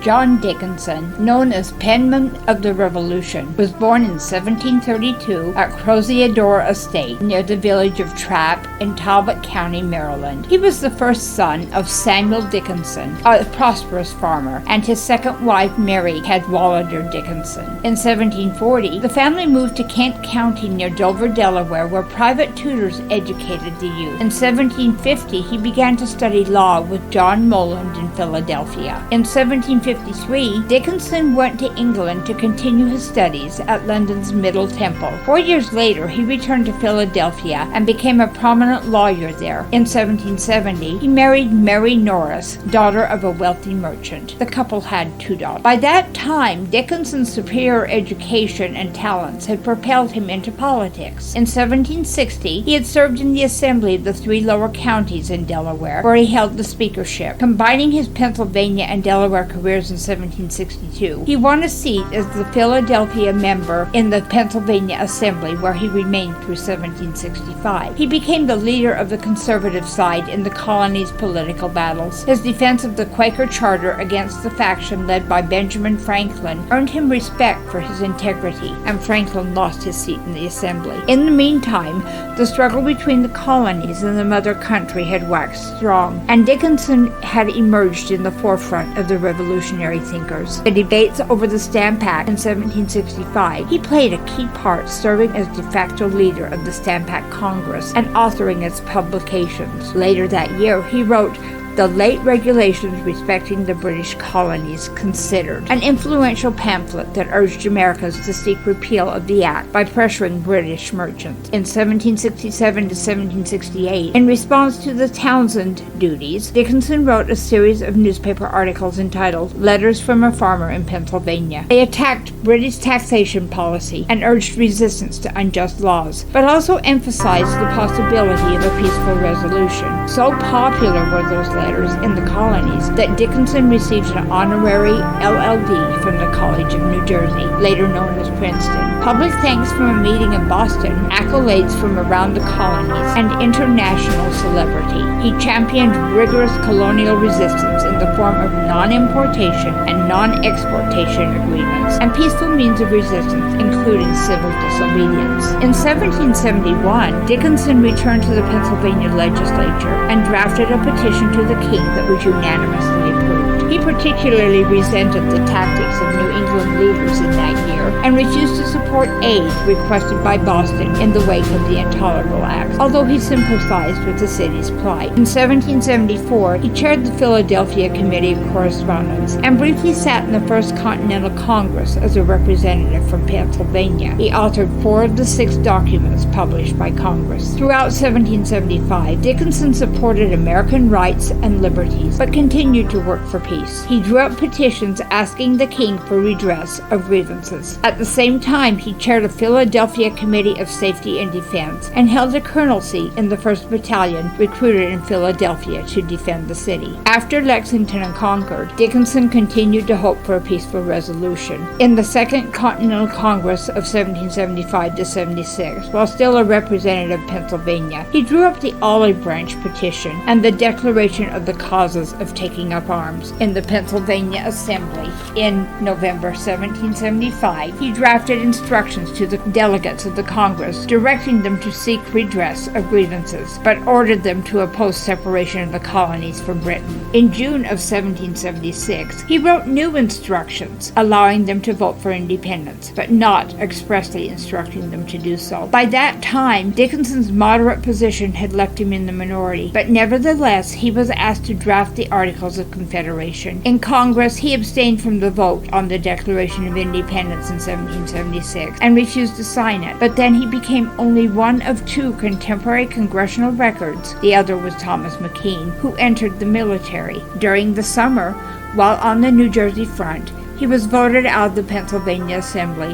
John Dickinson, known as Penman of the Revolution, was born in 1732 at Crosiador Estate near the village of Trapp in Talbot County, Maryland. He was the first son of Samuel Dickinson, a prosperous farmer, and his second wife, Mary Cadwallader Dickinson. In 1740, the family moved to Kent County near Dover, Delaware, where private tutors educated the youth. In 1750, he began to study law with John Moland in Philadelphia. In 1753, Dickinson went to England to continue his studies at London's Middle Temple. 4 years later, he returned to Philadelphia and became a prominent lawyer there. In 1770, he married Mary Norris, daughter of a wealthy merchant. The couple had 2 daughters. By that time, Dickinson's superior education and talents had propelled him into politics. In 1760, he had served in the Assembly of the 3 lower counties in Delaware, where he held the speakership. Combining his Pennsylvania and Delaware careers in 1762, he won a seat as the Philadelphia member in the Pennsylvania Assembly, where he remained through 1765. He became the leader of the conservative side in the colony's political battles. His defense of the Quaker charter against the faction led by Benjamin Franklin earned him respect for his integrity, and Franklin lost his seat in the Assembly. In the meantime, the struggle between the colonies and the mother country had waxed strong, and Dickinson had emerged in the forefront of the revolutionary thinkers. The debates over the Stamp Act in 1765, he played a key part, serving as de facto leader of the Stamp Act Congress and authoring its publications. Later that year, he wrote The Late Regulations Respecting the British Colonies Considered, an influential pamphlet that urged Americans to seek repeal of the act by pressuring British merchants. In 1767 to 1768, in response to the Townsend duties, Dickinson wrote a series of newspaper articles entitled Letters from a Farmer in Pennsylvania. They attacked British taxation policy and urged resistance to unjust laws, but also emphasized the possibility of a peaceful resolution. So popular were those letters in the colonies that Dickinson received an honorary LL.D. from the College of New Jersey, later known as Princeton. Public thanks from a meeting in Boston, accolades from around the colonies, and international celebrity. He championed rigorous colonial resistance in the form of non-importation and non-exportation agreements, and peaceful means of resistance, including civil disobedience. In 1771, Dickinson returned to the Pennsylvania legislature and drafted a petition to the king that was unanimously approved. He particularly resented the tactics of New England leaders in that year and refused to support aid requested by Boston in the wake of the Intolerable Acts, although he sympathized with the city's plight. In 1774, he chaired the Philadelphia Committee of Correspondence and briefly sat in the First Continental Congress as a representative from Pennsylvania. He authored 4 of the 6 documents published by Congress. Throughout 1775, Dickinson supported American rights and liberties, but continued to work for peace. He drew up petitions asking the king for redress of grievances. At the same time, he chaired a Philadelphia Committee of Safety and Defense and held a colonelcy in the 1st Battalion recruited in Philadelphia to defend the city. After Lexington and Concord, Dickinson continued to hope for a peaceful resolution. In the Second Continental Congress of 1775 to 76, while still a representative of Pennsylvania, he drew up the Olive Branch Petition and the Declaration of the Causes of Taking Up Arms. In the Pennsylvania Assembly in November 1775, he drafted instructions to the delegates of the Congress directing them to seek redress of grievances, but ordered them to oppose separation of the colonies from Britain. In June of 1776, he wrote new instructions allowing them to vote for independence, but not expressly instructing them to do so. By that time, Dickinson's moderate position had left him in the minority, but nevertheless, he was asked to draft the Articles of Confederation. In Congress, he abstained from the vote on the Declaration of Independence in 1776 and refused to sign it, but then he became only one of 2 contemporary congressional records. The other was Thomas McKean, who entered the military. During the summer, while on the New Jersey front, he was voted out of the Pennsylvania Assembly.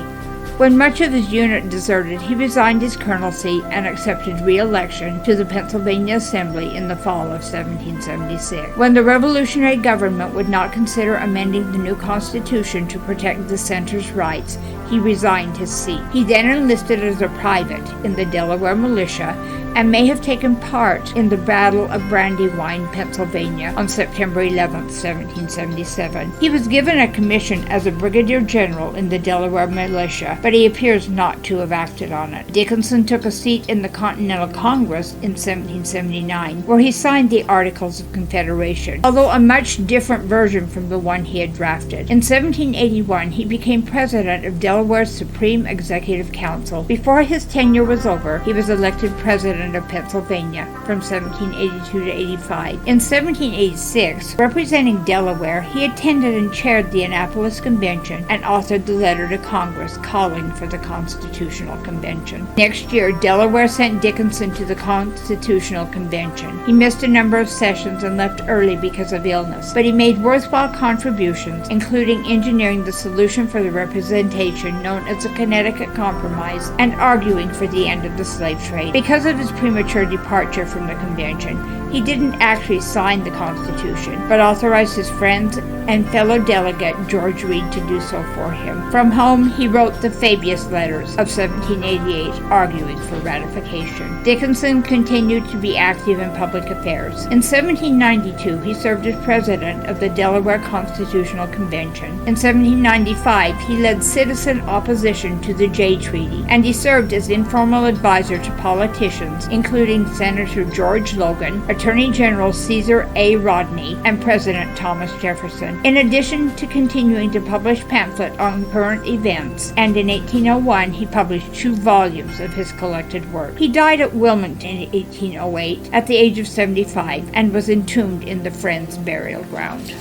When much of his unit deserted, he resigned his colonelcy and accepted re-election to the Pennsylvania Assembly in the fall of 1776. When the revolutionary government would not consider amending the new Constitution to protect dissenters' rights, he resigned his seat. He then enlisted as a private in the Delaware militia and may have taken part in the Battle of Brandywine, Pennsylvania on September 11, 1777. He was given a commission as a brigadier general in the Delaware militia, but he appears not to have acted on it. Dickinson took a seat in the Continental Congress in 1779, where he signed the Articles of Confederation, although a much different version from the one he had drafted. In 1781, he became president of Delaware's Supreme Executive Council. Before his tenure was over, he was elected president of Pennsylvania from 1782 to 85. In 1786, representing Delaware, he attended and chaired the Annapolis Convention and authored the letter to Congress calling for the Constitutional Convention. Next year, Delaware sent Dickinson to the Constitutional Convention. He missed a number of sessions and left early because of illness, but he made worthwhile contributions, including engineering the solution for the representation known as the Connecticut Compromise and arguing for the end of the slave trade. Because of his premature departure from the convention, he didn't actually sign the Constitution, but authorized his friends and fellow delegate George Read to do so for him. From home, he wrote the Fabius Letters of 1788, arguing for ratification. Dickinson continued to be active in public affairs. In 1792, he served as president of the Delaware Constitutional Convention. In 1795, he led citizen opposition to the Jay Treaty, and he served as informal advisor to politicians, including Senator George Logan, Attorney General Caesar A. Rodney, and President Thomas Jefferson. In addition to continuing to publish pamphlets on current events, and in 1801 he published 2 volumes of his collected work. He died at Wilmington in 1808 at the age of 75 and was entombed in the Friends burial ground.